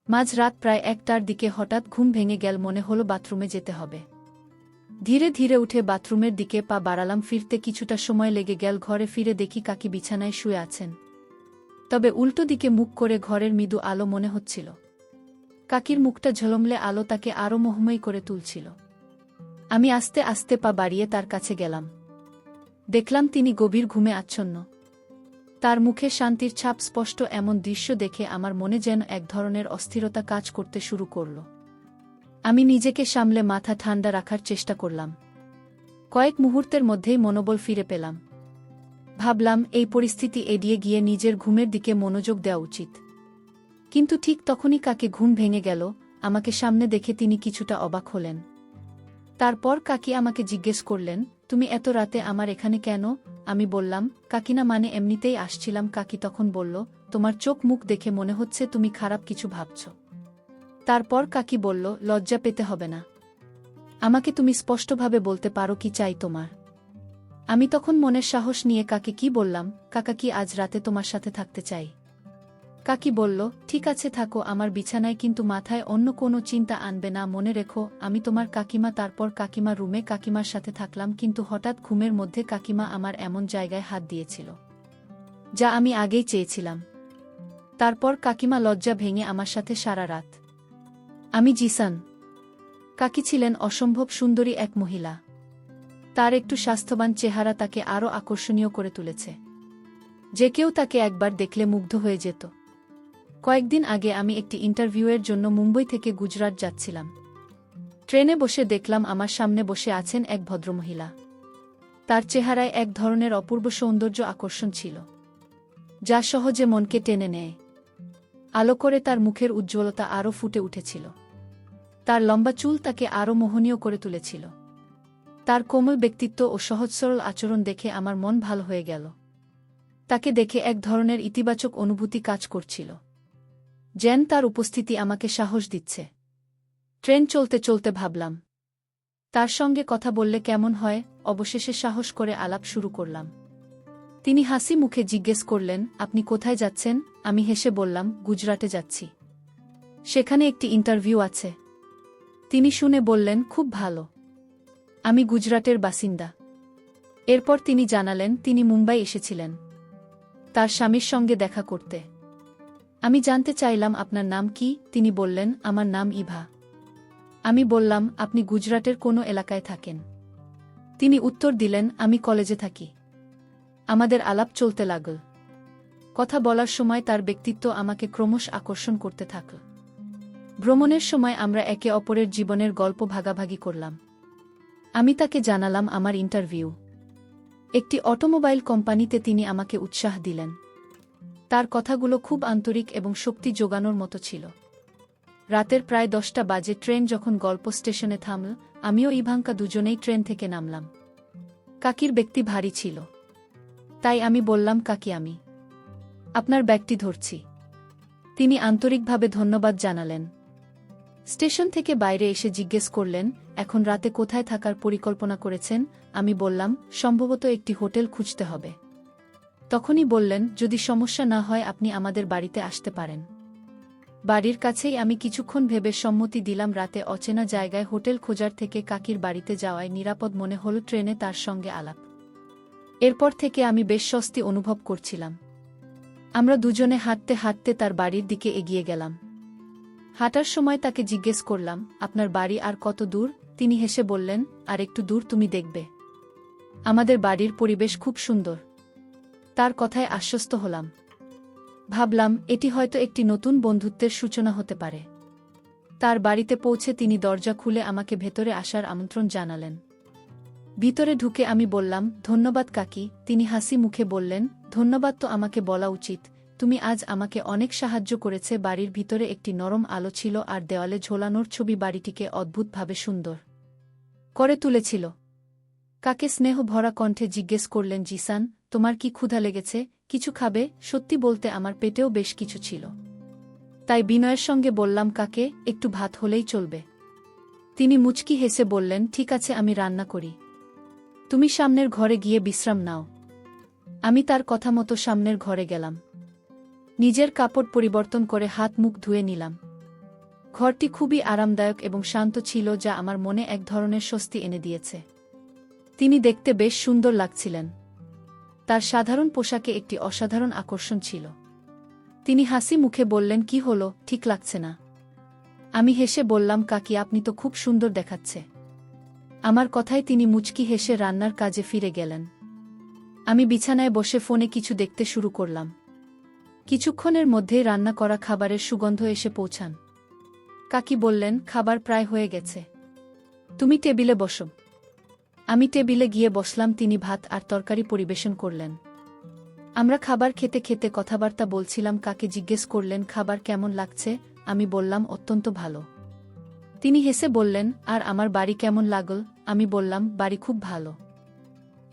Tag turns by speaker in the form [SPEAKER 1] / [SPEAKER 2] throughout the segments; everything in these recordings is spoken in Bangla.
[SPEAKER 1] মাঝরাত প্রায় ১টার দিকে হঠাৎ ঘুম ভেঙে গেল, মনে হলো বাথরুমে যেতে হবে। ধীরে ধীরে উঠে বাথরুমের দিকে পা বাড়ালাম। ফিরতে কিছুটা সময় লেগে গেল। ঘরে ফিরে দেখি কাকি বিছানায় শুয়ে আছেন, তবে উল্টো দিকে মুখ করে। ঘরের মৃদু আলো মনে হচ্ছিল। কাকির মুখটা ঝলমলে আলো তাকে আরও মোহময়ী করে তুলছিল। আমি আস্তে আস্তে পা বাড়িয়ে তার কাছে গেলাম। দেখলাম তিনি গভীর ঘুমে আচ্ছন্ন। তার মুখে শান্তির ছাপ স্পষ্ট। এমন দৃশ্য দেখে আমার মনে যেন এক ধরনের অস্থিরতা কাজ করতে শুরু করল। আমি নিজেকে সামলে মাথা ঠান্ডা রাখার চেষ্টা করলাম। কয়েক মুহূর্তের মধ্যেই মনোবল ফিরে পেলাম। ভাবলাম এই পরিস্থিতি এড়িয়ে গিয়ে নিজের ঘুমের দিকে মনোযোগ দেওয়া উচিত। কিন্তু ঠিক তখনই কাকে ঘুম ভেঙে গেল। আমাকে সামনে দেখে তিনি কিছুটা অবাক হলেন। তারপর কাকি আমাকে জিজ্ঞেস করলেন, তুমি এত রাতে আমার এখানে কেন? আমি বললাম, কাকিনা মানে এমনিতেই আসছিলাম। কাকি তখন বলল, তোমার চোখ মুখ দেখে মনে হচ্ছে তুমি খারাপ কিছু ভাবছ। তারপর কাকি বলল, লজ্জা পেতে হবে না, আমাকে তুমি স্পষ্টভাবে বলতে পারো কি চাই তোমার। আমি তখন মনের সাহস নিয়ে কাকে কি বললাম, কাকা কি আজ রাতে তোমার সাথে থাকতে চাই। কাকি বলল, ঠিক আছে থাকো আমার বিছানায়, কিন্তু মাথায় অন্য কোনো চিন্তা আনবে না, মনে রেখো আমি তোমার কাকিমা। তারপর কাকিমা রুমে কাকিমার সাথে থাকলাম। কিন্তু হঠাৎ ঘুমের মধ্যে কাকিমা আমার এমন জায়গায় হাত দিয়েছিল যা আমি আগেই চেয়েছিলাম। তারপর কাকিমা লজ্জা ভেঙে আমার সাথে সারা রাত। আমি জিসান। কাকি ছিলেন অসম্ভব সুন্দরী এক মহিলা। তার একটু স্বাস্থ্যবান চেহারা তাকে আরও আকর্ষণীয় করে তুলেছে। যে কেউ তাকে একবার দেখলে মুগ্ধ হয়ে যেত। কয়েকদিন আগে আমি একটি ইন্টারভিউয়ের জন্য মুম্বই থেকে গুজরাট যাচ্ছিলাম। ট্রেনে বসে দেখলাম আমার সামনে বসে আছেন এক ভদ্রমহিলা। তার চেহারায় এক ধরনের অপূর্ব সৌন্দর্য আকর্ষণ ছিল, যা সহজে মনকে টেনে নেয়। আলো করে তার মুখের উজ্জ্বলতা আরও ফুটে উঠেছিল। তার লম্বা চুল তাকে আরও মোহনীয় করে তুলেছিল। তার কোমল ব্যক্তিত্ব ও সহজ সরল আচরণ দেখে আমার মন ভালো হয়ে গেল। তাকে দেখে এক ধরনের ইতিবাচক অনুভূতি কাজ করছিল, যেন তার উপস্থিতি আমাকে সাহস দিচ্ছে। ট্রেন চলতে চলতে ভাবলাম, তার সঙ্গে কথা বললে কেমন হয়। অবশেষে সাহস করে আলাপ শুরু করলাম। তিনি হাসি মুখে জিজ্ঞেস করলেন, আপনি কোথায় যাচ্ছেন? আমি হেসে বললাম, গুজরাটে যাচ্ছি, সেখানে একটি ইন্টারভিউ আছে। তিনি শুনে বললেন, খুব ভালো, আমি গুজরাটের বাসিন্দা। এরপর তিনি জানালেন তিনি মুম্বাই এসেছিলেন তার স্বামীর সঙ্গে দেখা করতে। আমি জানতে চাইলাম, আপনার নাম কি? তিনি বললেন, আমার নাম ইভা। আমি বললাম, আপনি গুজরাটের কোনো এলাকায় থাকেন? তিনি উত্তর দিলেন, আমি কলেজে থাকি। আমাদের আলাপ চলতে লাগল। কথা বলার সময় তার ব্যক্তিত্ব আমাকে ক্রমশ আকর্ষণ করতে থাকল। ভ্রমণের সময় আমরা একে অপরের জীবনের গল্প ভাগাভাগি করলাম। আমি তাকে জানালাম আমার ইন্টারভিউ। একটি অটোমোবাইল কোম্পানিতে তিনি আমাকে উৎসাহ দিলেন। তার কথাগুলো খুব আন্তরিক এবং শক্তি জোগানোর মতো ছিল। রাতের প্রায় 10টা বাজে। ট্রেন যখন গল্প স্টেশনে থামল, আমিও ইভাঙ্কা দুজনেই ট্রেন থেকে নামলাম। কাকির ব্যক্তি ভারী ছিল, তাই আমি বললাম, কাকি আমি আপনার ব্যাগটি ধরছি। তিনি আন্তরিকভাবে ধন্যবাদ জানালেন। স্টেশন থেকে বাইরে এসে জিজ্ঞেস করলেন, এখন রাতে কোথায় থাকার পরিকল্পনা করেছেন? আমি বললাম, সম্ভবত একটি হোটেল খুঁজতে হবে। তখনই বললেন, যদি সমস্যা না হয় আপনি আমাদের বাড়িতে আসতে পারেন। বাড়ির কাছেই। আমি কিছুক্ষণ ভেবে সম্মতি দিলাম। রাতে অচেনা জায়গায় হোটেল খোঁজার থেকে কাকির বাড়িতে যাওয়ায় নিরাপদ মনে হল। ট্রেনে তার সঙ্গে আলাপ। এরপর থেকে আমি বেশ স্বস্তি অনুভব করছিলাম। আমরা দুজনে হাঁটতে হাঁটতে তার বাড়ির দিকে এগিয়ে গেলাম। হাঁটার সময় তাকে জিজ্ঞেস করলাম, আপনার বাড়ি আর কত দূর? তিনি হেসে বললেন, আর একটু দূর, তুমি দেখবে আমাদের বাড়ির পরিবেশ খুব সুন্দর। তার কথায় আশ্বস্ত হলাম। ভাবলাম, এটি হয়তো একটি নতুন বন্ধুত্বের সূচনা হতে পারে। তার বাড়িতে পৌঁছে তিনি দরজা খুলে আমাকে ভেতরে আসার আমন্ত্রণ জানালেন। ভিতরে ঢুকে আমি বললাম, ধন্যবাদ কাকি। তিনি হাসি মুখে বললেন, ধন্যবাদ তো আমাকে বলা উচিত, তুমি আজ আমাকে অনেক সাহায্য করেছে। বাড়ির ভিতরে একটি নরম আলো ছিল আর দেওয়ালে ঝোলানোর ছবি বাড়িটিকে অদ্ভুতভাবে সুন্দর করে তুলেছিল। কাকে স্নেহ ভরা কণ্ঠে জিজ্ঞেস করলেন, জিসান, তোমার কি ক্ষুধা লেগেছে? কিছু খাবে? সত্যি বলতে আমার পেটেও বেশ কিছু ছিল, তাই বিনয়ের সঙ্গে বললাম, কাকে একটু ভাত হলেই চলবে। তিনি মুচকি হেসে বললেন, ঠিক আছে আমি রান্না করি, তুমি সামনের ঘরে গিয়ে বিশ্রাম নাও। আমি তার কথা মতো সামনের ঘরে গেলাম। নিজের কাপড় পরিবর্তন করে হাত মুখ ধুয়ে নিলাম। ঘরটি খুবই আরামদায়ক এবং শান্ত ছিল, যা আমার মনে এক ধরনের স্বস্তি এনে দিয়েছে। তিনি দেখতে বেশ সুন্দর লাগছিলেন। তার সাধারণ পোশাকে একটি অসাধারণ আকর্ষণ ছিল। তিনি হাসি মুখে বললেন, কি হলো, ঠিক লাগছে না? আমি হেসে বললাম, কাকি, আপনি তো খুব সুন্দর দেখাচ্ছে। আমার কথায় তিনি মুচকি হেসে রান্নার কাজে ফিরে গেলেন। আমি বিছানায় বসে ফোনে কিছু দেখতে শুরু করলাম। কিছুক্ষণের মধ্যেই রান্না করা খাবারের সুগন্ধ এসে পৌঁছান। কাকি বললেন, খাবার প্রায় হয়ে গেছে, তুমি টেবিলে বসো। আমি টেবিলে গিয়ে বসলাম। তিনি ভাত আর তরকারি পরিবেশন করলেন। আমরা খাবার খেতে খেতে কথাবার্তা বলছিলাম। কাকি জিজ্ঞেস করলেন, খাবার কেমন লাগছে? আমি বললাম, অত্যন্ত ভালো। তিনি হেসে বললেন, আর আমার বাড়ি কেমন লাগল? আমি বললাম, বাড়ি খুব ভালো।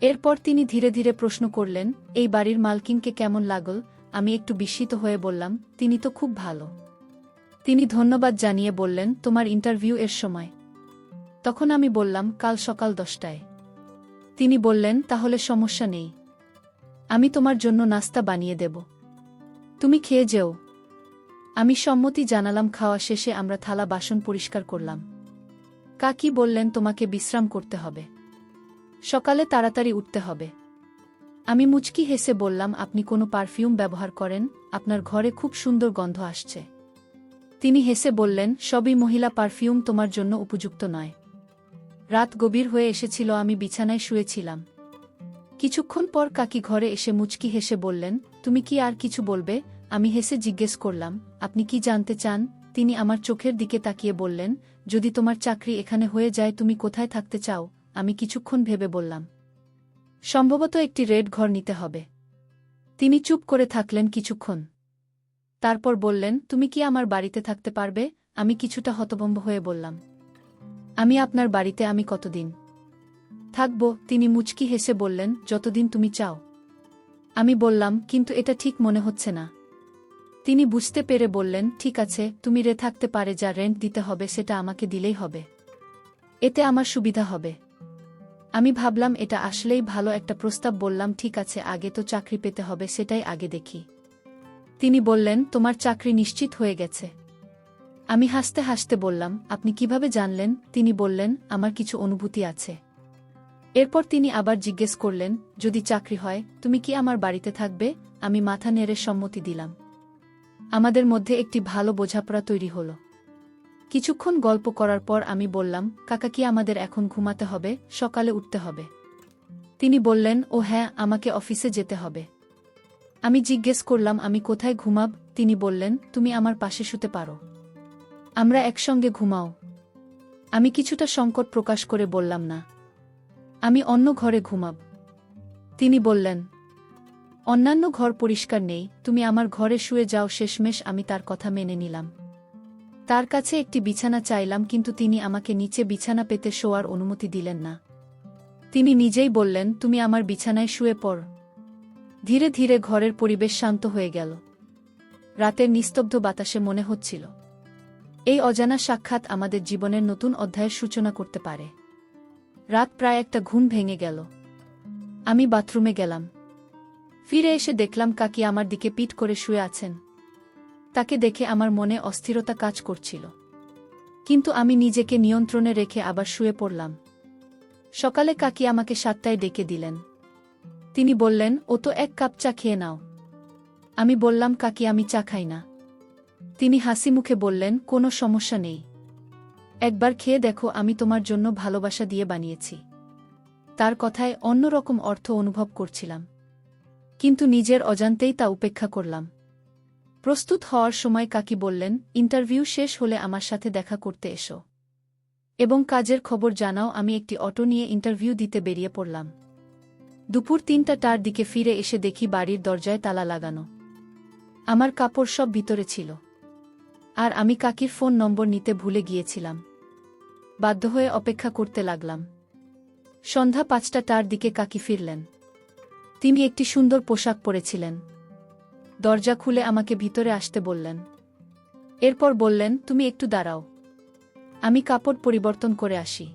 [SPEAKER 1] এরপর তিনি ধীরে ধীরে প্রশ্ন করলেন, এই বাড়ির মালকিনকে কেমন লাগল? আমি একটু বিস্মিত হয়ে বললাম, তিনি তো খুব ভালো। তিনি ধন্যবাদ জানিয়ে বললেন, তোমার ইন্টারভিউ এর সময়? তখন আমি বললাম, কাল সকাল 10টায়। তিনি বললেন, তাহলে সমস্যা নেই, আমি তোমার জন্য নাস্তা বানিয়ে দেব, তুমি খেয়ে যেও। আমি সম্মতি জানালাম। খাওয়া শেষে আমরা থালা বাসন পরিষ্কার করলাম। কাকি বললেন, তোমাকে বিশ্রাম করতে হবে, সকালে তাড়াতাড়ি উঠতে হবে। আমি মুচকি হেসে বললাম, আপনি কোনো পারফিউম ব্যবহার করেন? আপনার ঘরে খুব সুন্দর গন্ধ আসছে। তিনি হেসে বললেন, সবই মহিলা পারফিউম, তোমার জন্য উপযুক্ত নয়। রাত গভীর হয়ে এসেছিল, আমি বিছানায় শুয়েছিলাম। কিছুক্ষণ পর কাকি ঘরে এসে মুচকি হেসে বললেন, তুমি কি আর কিছু বলবে? আমি হেসে জিজ্ঞেস করলাম, আপনি কি জানতে চান? তিনি আমার চোখের দিকে তাকিয়ে বললেন, যদি তোমার চাকরি এখানে হয়ে যায়, তুমি কোথায় থাকতে চাও? আমি কিছুক্ষণ ভেবে বললাম, সম্ভবত একটি রেড ঘর নিতে হবে। তিনি চুপ করে থাকলেন কিছুক্ষণ। তারপর বললেন, তুমি কি আমার বাড়িতে থাকতে পারবে? আমি কিছুটা হতভম্ব হয়ে বললাম, আমি আপনার বাড়িতে আমি কতদিন থাকব? তিনি মুচকি হেসে বললেন, যতদিন তুমি চাও। আমি বললাম, কিন্তু এটা ঠিক মনে হচ্ছে না। তিনি বুঝতে পেরে বললেন, ঠিক আছে, তুমি থাকতে পারে, যা রেন্ট দিতে হবে সেটা আমাকে দিলেই হবে, এতে আমার সুবিধা হবে। আমি ভাবলাম এটা আসলেই ভালো একটা প্রস্তাব। বললাম, ঠিক আছে, আগে তো চাকরি পেতে হবে, সেটাই আগে দেখি। তিনি বললেন, তোমার চাকরি নিশ্চিত হয়ে গেছে? আমি হাসতে হাসতে বললাম, আপনি কিভাবে জানলেন? তিনি বললেন, আমার কিছু অনুভূতি আছে। এরপর তিনি আবার জিজ্ঞেস করলেন, যদি চাকরি হয়, তুমি কি আমার বাড়িতে থাকবে? আমি মাথা নেড়ে সম্মতি দিলাম। আমাদের মধ্যে একটি ভালো বোঝাপড়া তৈরি হল। কিছুক্ষণ গল্প করার পর আমি বললাম, কাকা, কি আমাদের এখন ঘুমাতে হবে? সকালে উঠতে হবে? তিনি বললেন, ও হ্যাঁ, আমাকে অফিসে যেতে হবে। আমি জিজ্ঞেস করলাম, আমি কোথায় ঘুমাব? তিনি বললেন, তুমি আমার পাশে শুতে পারো, আমরা একসঙ্গে ঘুমাও। আমি কিছুটা সংকট প্রকাশ করে বললাম, না, আমি অন্য ঘরে ঘুমাব। তিনি বললেন, অন্যান্য ঘর পরিষ্কার নেই, তুমি আমার ঘরে শুয়ে যাও। শেষমেশ আমি তার কথা মেনে নিলাম। তার কাছে একটি বিছানা চাইলাম, কিন্তু তিনি আমাকে নিচে বিছানা পেতে শোয়ার অনুমতি দিলেন না। তিনি নিজেই বললেন, তুমি আমার বিছানায় শুয়ে পড়। ধীরে ধীরে ঘরের পরিবেশ শান্ত হয়ে গেল। রাতের নিস্তব্ধ বাতাসে মনে হচ্ছিল, এই অজানা সাক্ষাৎ আমাদের জীবনের নতুন অধ্যায়ের সূচনা করতে পারে। রাত প্রায় একটা, ঘুম ভেঙে গেল। আমি বাথরুমে গেলাম। ফিরে এসে দেখলাম কাকি আমার দিকে পিঠ করে শুয়ে আছেন। তাকে দেখে আমার মনে অস্থিরতা কাজ করছিল, কিন্তু আমি নিজেকে নিয়ন্ত্রণে রেখে আবার শুয়ে পড়লাম। সকালে কাকি আমাকে 7টায় ডেকে দিলেন। তিনি বললেন, ও তো 1 কাপ চা খেয়ে নাও। আমি বললাম, কাকি, আমি চা খাই না। তিনি হাসি মুখে বললেন, কোনো সমস্যা নেই, একবার খেয়ে দেখো, আমি তোমার জন্য ভালোবাসা দিয়ে বানিয়েছি। তার কথায় অন্যরকম অর্থ অনুভব করছিলাম, কিন্তু নিজের অজান্তেই তা উপেক্ষা করলাম। প্রস্তুত হওয়ার সময় কাকি বললেন, ইন্টারভিউ শেষ হলে আমার সাথে দেখা করতে এসো এবং কাজের খবর জানাও। আমি একটি অটো নিয়ে ইন্টারভিউ দিতে বেরিয়ে পড়লাম। দুপুর 3টার দিকে ফিরে এসে দেখি বাড়ির দরজায় তালা লাগানো। আমার কাপড় সব ভিতরে ছিল, আর আমি কাকির ফোন নম্বর নিতে ভুলে গিয়েছিলাম। বাধ্য হয়ে অপেক্ষা করতে লাগলাম। সন্ধ্যা 5টার দিকে কাকি ফিরলেন। তিনি একটি সুন্দর পোশাক পরেছিলেন। দরজা খুলে আমাকে ভিতরে আসতে বললেন। এরপর বললেন, তুমি একটু দাঁড়াও, আমি কাপড় পরিবর্তন করে আসি।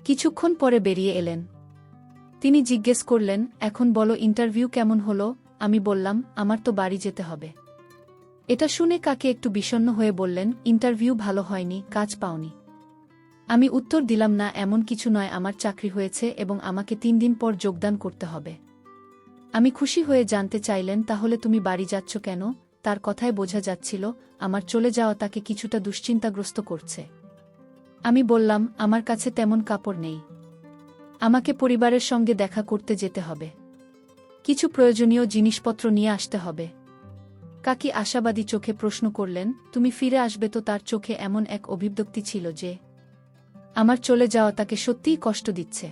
[SPEAKER 1] কিছুক্ষণ পরে বেরিয়ে এলেন। তিনি জিজ্ঞেস করলেন, এখন বলো, ইন্টারভিউ কেমন হলো? আমি বললাম, আমার তো বাড়ি যেতে হবে। এটা শুনে কাকি একটু বিষণ্ণ হয়ে বললেন, ইন্টারভিউ ভালো হয়নি, কাজ পাওনি। আমি উত্তর দিলাম, না, এমন কিছু নয়, আমার চাকরি হয়েছে এবং আমাকে 3 দিন পর যোগদান করতে হবে। আমি খুশি হয়ে জানতে চাইলেন, তাহলে তুমি বাড়ি যাচ্ছ কেন? তার কথায় বোঝা যাচ্ছিল আমার চলে যাওয়া তাকে কিছুটা দুশ্চিন্তাগ্রস্ত করছে। আমি বললাম, আমার কাছে তেমন কাপড় নেই। আমাকে পরিবারের সঙ্গে দেখা করতে যেতে হবে। কিছু প্রয়োজনীয় জিনিসপত্র নিয়ে আসতে হবে। কাকি আশাবাদী চোখে প্রশ্ন করলেন, তুমি ফিরে আসবে তো? তার চোখে এমন এক অভিব্যক্তি ছিল যে আমার চলে যাওয়া তাকে সত্যিই কষ্ট দিচ্ছে।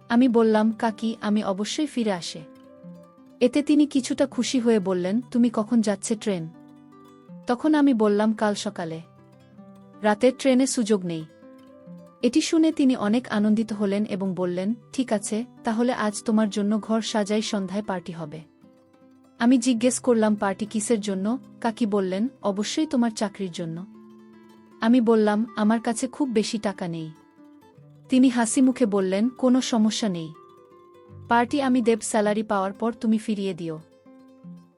[SPEAKER 1] আমি বললাম, কাকি, আমি অবশ্যই ফিরে আসে। এতে তিনি কিছুটা খুশি হয়ে বললেন, তুমি কখন যাচ্ছে ট্রেন? তখন আমি বললাম, কাল সকালে। রাতের ট্রেনে সুযোগ নেই। এটি শুনে তিনি অনেক আনন্দিত হলেন এবং বললেন, ঠিক আছে, তাহলে আজ তোমার জন্য ঘর সাজাই, সন্ধ্যায় পার্টি হবে। আমি জিজ্ঞেস করলাম, পার্টি কিসের জন্য? কাকি বললেন, অবশ্যই তোমার চাকরির জন্য। আমি বললাম, আমার কাছে খুব বেশি টাকা নেই। তিনি হাসি মুখে বললেন, কোনো সমস্যা নেই। পার্টি আমি দেব, স্যালারি পাওয়ার পর তুমি ফিরিয়ে দিও।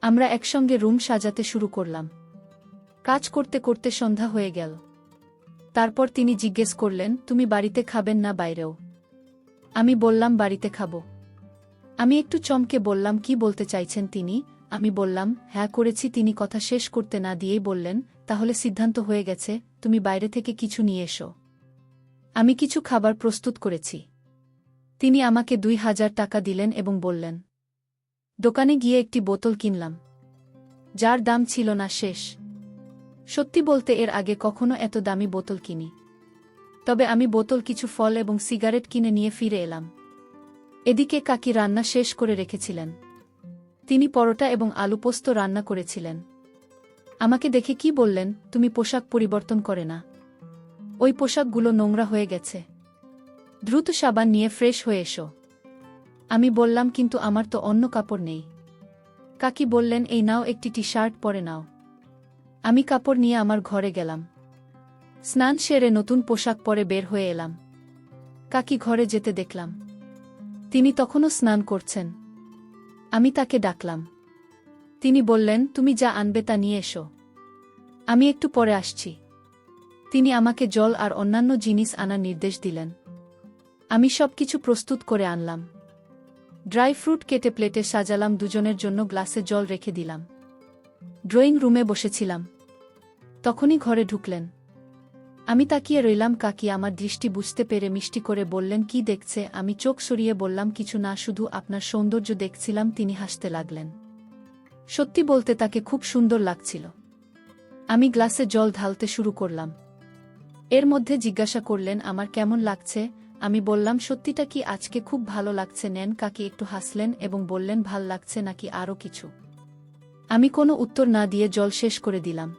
[SPEAKER 1] আমরা একসঙ্গে রুম সাজাতে শুরু করলাম। কাজ করতে করতে সন্ধ্যা হয়ে গেল। তারপর তিনি জিজ্ঞেস করলেন, তুমি বাড়িতে খাবেন না বাইরেও? আমি বললাম, বাড়িতে খাবো। আমি একটু চমকে বললাম, কি বলতে চাইছেন তিনি? আমি বললাম, হ্যাঁ করেছি। তিনি কথা শেষ করতে না দিয়েই বললেন, তাহলে সিদ্ধান্ত হয়ে গেছে, তুমি বাইরে থেকে কিছু নিয়ে এসো। আমি কিছু খাবার প্রস্তুত করেছি। তিনি আমাকে 2000 টাকা দিলেন এবং বললেন, দোকানে গিয়ে একটি বোতল কিনলাম, যার দাম ছিল না শেষ। সত্যি বলতে এর আগে কখনো এত দামি বোতল কিনি। তবে আমি বোতল, কিছু ফল এবং সিগারেট কিনে নিয়ে ফিরে এলাম। এদিকে কাকি রান্না শেষ করে রেখেছিলেন। তিনি পরোটা এবং আলু পোস্ত রান্না করেছিলেন। আমাকে দেখে কি বললেন, তুমি পোশাক পরিবর্তন করে না? ওই পোশাকগুলো নোংরা হয়ে গেছে। দ্রুত সাবান নিয়ে ফ্রেশ হয়ে এসো। আমি বললাম, কিন্তু আমার তো অন্য কাপড় নেই। কাকি বললেন, এই নাও, একটি টি-শার্ট পরে নাও। আমি কাপড় নিয়ে আমার ঘরে গেলাম। স্নান সেরে নতুন পোশাক পরে বের হয়ে এলাম। কাকি ঘরে যেতে দেখলাম। তিনি তখনও স্নান করছেন। আমি তাকে ডাকলাম। তিনি বললেন, তুমি যা আনবে তা নিয়ে এসো, আমি একটু পরে আসছি। তিনি আমাকে জল আর অন্যান্য জিনিস আনার নির্দেশ দিলেন। আমি সবকিছু প্রস্তুত করে আনলাম। ড্রাই ফ্রুট কেটে প্লেটে সাজালাম, দুজনের জন্য গ্লাসে জল রেখে দিলাম। ড্রয়িং রুমে বসেছিলাম। তখনই ঘরে ঢুকলেন। আমি তাকিয়ে রইলাম। কাকি আমার দৃষ্টি বুঝতে পেরে মিষ্টি করে বললেন, কি দেখছে? আমি চোখ সরিয়ে বললাম, কিছু না, শুধু আপনার সৌন্দর্য দেখছিলাম। তিনি হাসতে লাগলেন। সত্যি বলতে তাকে খুব সুন্দর লাগছিল। আমি গ্লাসে জল ঢালতে শুরু করলাম। এর মধ্যে জিজ্ঞাসা করলেন, আমার কেমন লাগছে? আমি বললাম, সত্যিটা কি, আজকে খুব ভালো লাগছে। নেন। কাকি একটু হাসলেন এবং বললেন, ভাল লাগছে নাকি আরও কিছু? আমি কোনো উত্তর না দিয়ে জল শেষ করে দিলাম।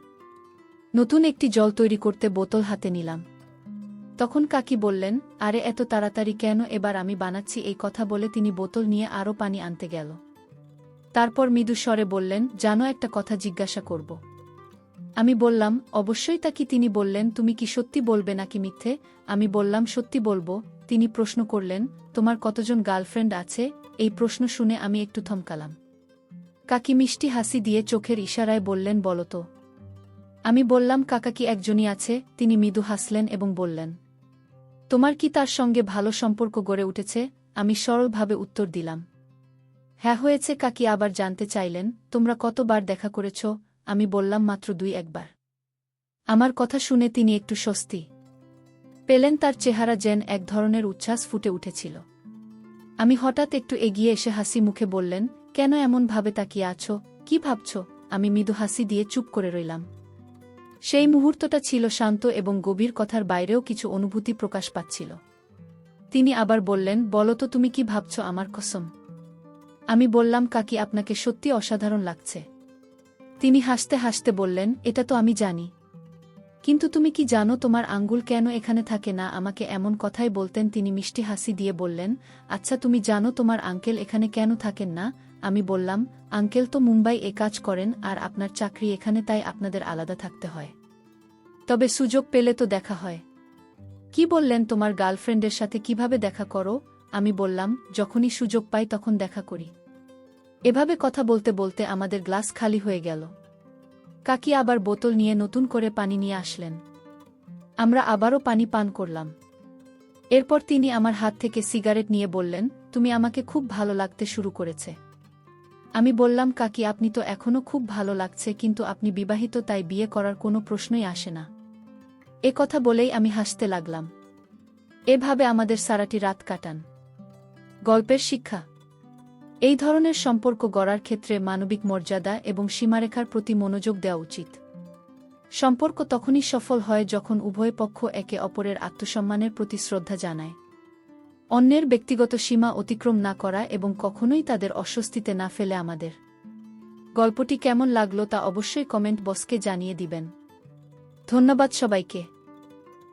[SPEAKER 1] নতুন একটি জল তৈরি করতে বোতল হাতে নিলাম। তখন কাকি বললেন, আরে এত তাড়াতাড়ি কেন? এবার আমি বানাচ্ছি। এই কথা বলে তিনি বোতল নিয়ে আরও পানি আনতে গেল। তারপর মৃদু স্বরে বললেন, জানো, একটা কথা জিজ্ঞাসা করব। আমি বললাম, অবশ্যই। তা কি? তিনি বললেন, তুমি কি সত্যি বলবে নাকি মিথ্যে? আমি বললাম, সত্যি বলবো। তিনি প্রশ্ন করলেন, তোমার কতজন গার্লফ্রেন্ড আছে? এই প্রশ্ন শুনে আমি একটু থমকালাম। কাকি মিষ্টি হাসি দিয়ে চোখের ইশারায় বললেন, বলো তো। আমি বললাম, কাকা, কি একজনই আছে? তিনি মৃদু হাসলেন এবং বললেন, তোমার কি তার সঙ্গে ভালো সম্পর্ক গড়ে উঠেছে? আমি সরলভাবে উত্তর দিলাম, হ্যাঁ হয়েছে। কাকি আবার জানতে চাইলেন, তোমরা কতবার দেখা করেছ? আমি বললাম, মাত্র 2-1 বার। আমার কথা শুনে তিনি একটু স্বস্তি পেলেন। তার চেহারা যেন এক ধরনের উচ্ছ্বাস ফুটে উঠেছিল। আমি হঠাৎ একটু এগিয়ে এসে হাসি মুখে বললেন, কেন এমন ভাবে তাকিয়ে আছো? কি ভাবছ? আমি মৃদু হাসি দিয়ে চুপ করে রইলাম। সেই মুহূর্তটা ছিল শান্ত এবং গভীর, কথার বাইরেও কিছু অনুভূতি প্রকাশ পাচ্ছিল। তিনি আবার বললেন, বলো তো, তুমি কি ভাবছ? আমার কসম। আমি বললাম, কাকি, আপনাকে সত্যি অসাধারণ লাগছে। তিনি হাসতে হাসতে বললেন, এটা তো আমি জানি, কিন্তু তুমি কি জানো তোমার আঙ্গুল কেন এখানে থাকে না? আমাকে এমন কথাই বলতেন তিনি মিষ্টি হাসি দিয়ে বললেন, আচ্ছা, তুমি জানো তোমার আঙ্কেল এখানে কেন থাকেন না? আমি বললাম, আঙ্কেল তো মুম্বাই কাজ করেন আর আপনার চাকরি এখানে, তাই আপনাদের আলাদা থাকতে হয়। তবে সুযোগ পেলে তো দেখা হয়। কি বললেন, তোমার গার্লফ্রেন্ডের সাথে কিভাবে দেখা করো? আমি বললাম, যখনই সুযোগ পাই তখন দেখা করি। এভাবে কথা বলতে বলতে আমাদের গ্লাস খালি হয়ে গেল। কাকি আবার বোতল নিয়ে নতুন করে পানি নিয়ে আসলেন। আমরা আবারও পানি পান করলাম। এরপর তিনি আমার হাত থেকে সিগারেট নিয়ে বললেন, তুমি আমাকে খুব ভালো লাগতে শুরু করেছে। আমি বললাম, কাকি আপনি তো এখনও খুব ভালো লাগছে, কিন্তু আপনি বিবাহিত, তাই বিয়ে করার কোনো প্রশ্নই আসে না। এ কথা বলেই আমি হাসতে লাগলাম। এভাবে আমাদের সারাটি রাত কাটান। গল্পের শিক্ষা: এই ধরনের সম্পর্ক গড়ার ক্ষেত্রে মানবিক মর্যাদা এবং সীমারেখার প্রতি মনোযোগ দেওয়া উচিত। সম্পর্ক তখনই সফল হয় যখন উভয় পক্ষ একে অপরের আত্মসম্মানের প্রতি শ্রদ্ধা জানায়, অন্যের ব্যক্তিগত সীমা অতিক্রম না করা এবং কখনোই তাদের অস্বস্তিতে না ফেলে। আমাদের গল্পটি কেমন লাগলো তা অবশ্যই কমেন্ট বক্সে জানিয়ে দিবেন। ধন্যবাদ সবাইকে।